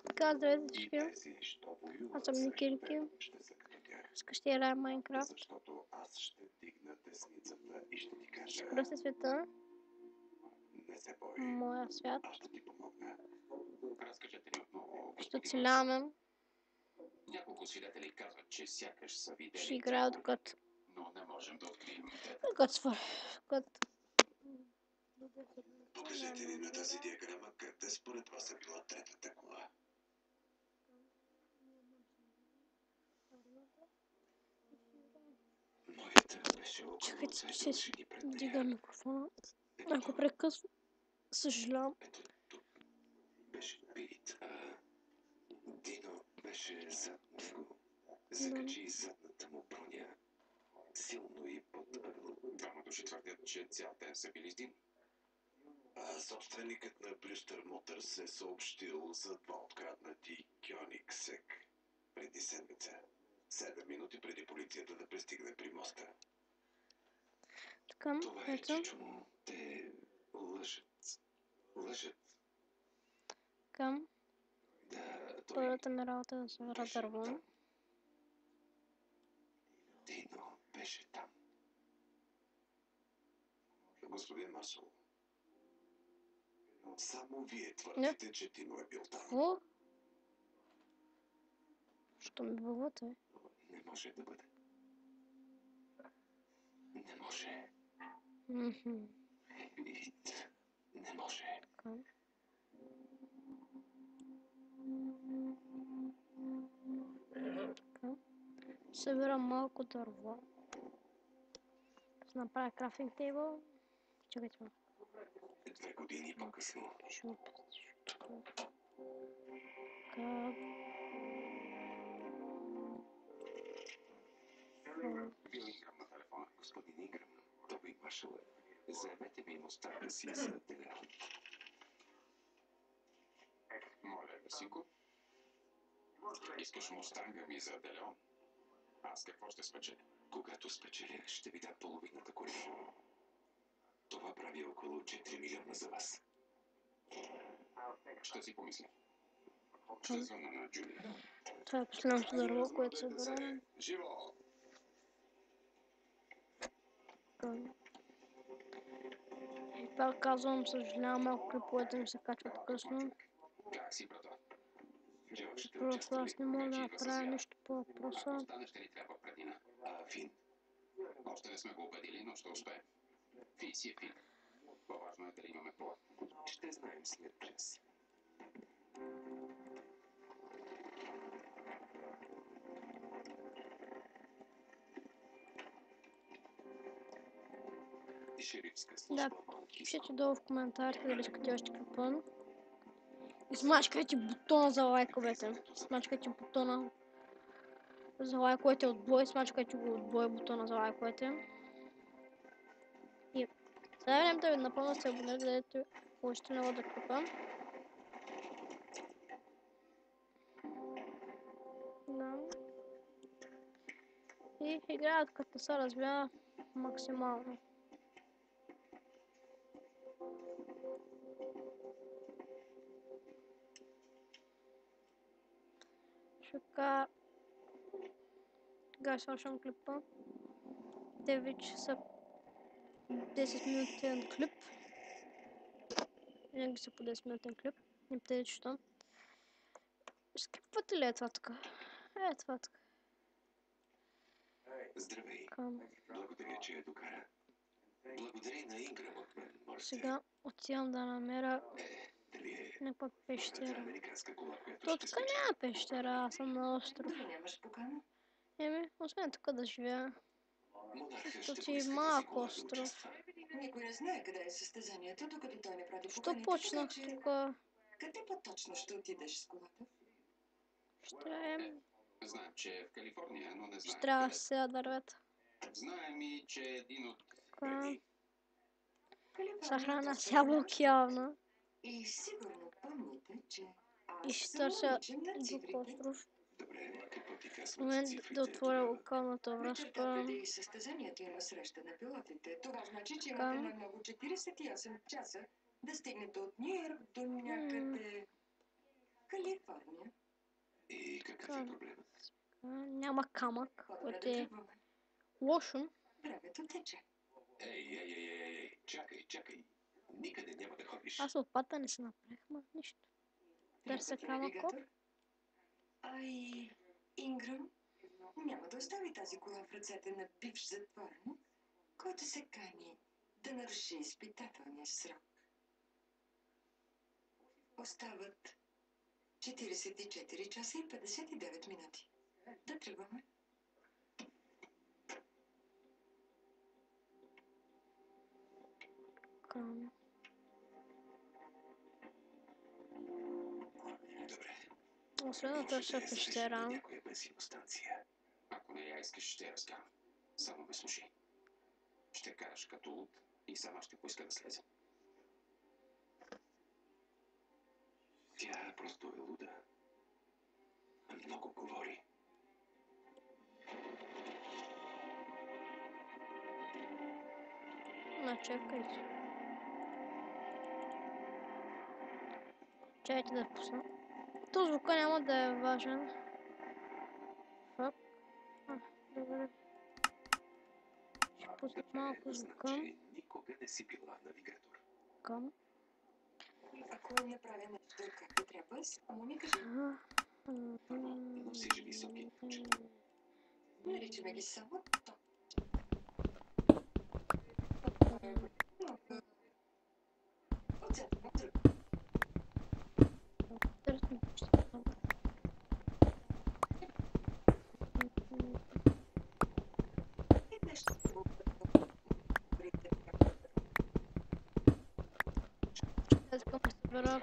Така, здравейте всички. Аз съм Никирки. Днес ще играем Майнкрафт. Защото аз ще дигна десницата и ще ти кажа... Ще кръся света. Не се бой. Моя свят. Аз ще ти помогна. Разкажете ми отново. Ще оцеляваме. Няколко свидетели казват, че сякаш са видели... Ще играя докато... Но не можем да открием. Докато сваля. Покажете ни на тази диаграма къде според вас е била третата кола. Моята беше около Чакайте, две ще дължини пред нея. дига микрофона. Ако прекъсвам, съжалявам. Ето тук беше Пит. Дино беше зад него. Закачи задната му броня. Силно и под ъгъл. Двама души твърдят, че цял ден са били с Дино. Собственикът на Брюстър Мотърс е съобщил за два откраднати Кьониксек преди седмица. 7 минути преди полицията да пристигне при моста. Така, Това е ето. чичо. Те лъжат. Лъжат. Така. Да, той... Първата ми работа е да се разървам. Дино беше там. Господин Масол, само вие твърдите, че Дино е бил там. Какво? Що ми бълвате? Не може да бъде. Не може. Пит. Не може. Така. Така. Събирам малко дърво. Ще направя крафтинг тейбъл. Чакайте ме. 2 години по-късно. Ще ме пустиш. Така. Бил Инграм на телефона. Господин Инграм, Тоби Маршал, заемете ми мустанга си за Делеон. Моля, Васико. Искаш мустанга ми за Делеон? Аз какво ще спечеля? Когато спечеля, ще ви дам половината колина. Това прави около 4 милиона за вас. Ще си помисля. Ще звънна на Джулия. Това е последното дърво, което събирам. Живо! И пак казвам, съжалявам, малко клиповете ми се качват късно. Как си, брата? Просто аз не мога да направя нищо по въпроса. Ако стане, ще ни трябва предина. Фин. Още не сме го убедили, но ще успеем. Фи си е Фин. По-важно е да имаме план. Ще знаем след час. Шерифска служба. Да, пишете долу в коментарите дали искате още клипа. И смачкайте бутона за лайковете. Смачкайте бутона за лайковете отбой. Смачкайте го отбой бутона за лайковете. И сега времето ви напълно се абонирате, дадете още много да клипа. Да. И играят като се развива максимално. Така, сега свършвам клипа. Те вече са 10 минутен клип. Винаги са по 10 минутен клип. Не питайте що. Скипвате ли е това така? Е това така. Здравей. Благодаря, че я докара. Благодаря на Инграм от мен. Сега отивам да намеря някаква пещера. То тук няма пещера, аз съм на остров. Еми, освен тук да живея. То ти е малък остров. Никой не знае къде е състезанието, докато той не прави Що поканите, почнах така че... тук? Къде по-точно ще отидеш с колата? Ще... Знаем, че е в Калифорния, но не знаем. Ще трябва да се дървета. Знаем и, че е един от... Съхрана с ябълки явно. И сигурно помните, че... И ще търся друг остров. В момент да отворя локалната връзка. Преди състезанието има среща на пилотите. Това значи, че имате най-много 48 часа да стигнете от Нью Йорк до някъде... Какъв е проблемът? Няма камък, По-добре което да е тръгваме. лошо. Времето тече. Ей, чакай. Никъде няма да ходиш. Аз от пата не се направих, ма нищо. Търся Трябва камък. навигатор. Ай, Инграм няма да остави тази кола в ръцете на бивш затворник, който се кани да наруши изпитателния срок. Остават 44 часа и 59 минути. Да тръгваме. Добре. Освен да Може търся да я зарежем на пещера. някоя бензиностанция. Ако не я искаш, ще я разкарам. Само ме слушай. Ще караш като луд и сама ще поиска да слезе. Тя просто е луда. Много говори. Чакайте. Чакайте да пусна. То звука няма да е важен. Фак. Добре. Ще пусна малко звука. Значи никога не си била навигатор. Към. Ако не правя нещо както трябва, само ми кажи. Първо, носиш високи чета. Наричаме ги само то. Отзад, Търсим пещера. и нещо Ще искам да събера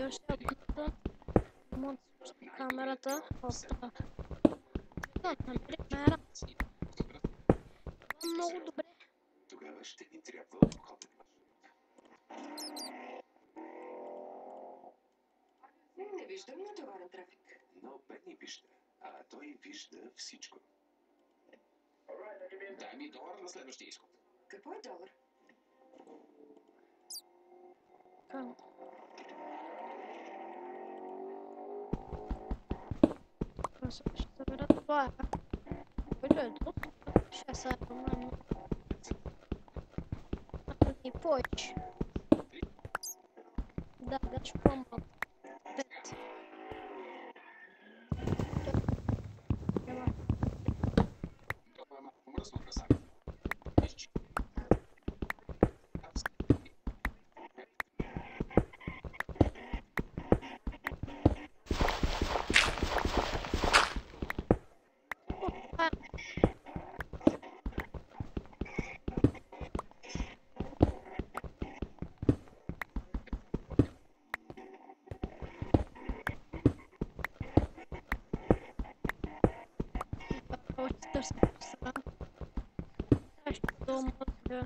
още абоната. Мога да спусна камерата. Да, намери камера. Много добре. Тогава ще ни трябва обходен маршрут. Не виждам натоварен трафик. Но Бени вижда, а той вижда всичко. Дай ми $1 на следващия изход. Какво е долар? Към. Ще събера това. Който е доста. 6 по-моему. И повече. Да, даже по-малко. 5. Това е малко мръсно, красава. Изчи. Още търся писана. Нещо дома да чуя.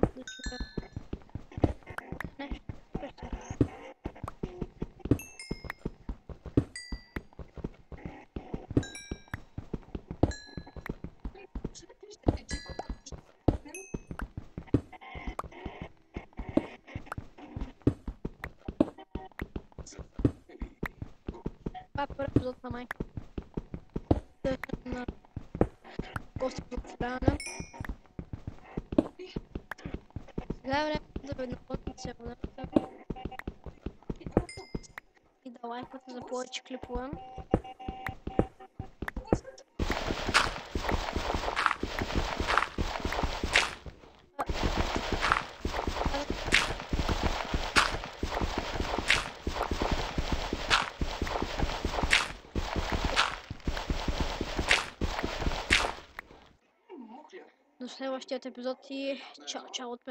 Нещо пещера. Това е първи епизод на Майнкрафт. На гости за отстреляване. Сега е време да ви напълните се абонирате и да лайквате за повече клипове. До следващият епизод и чао от мен.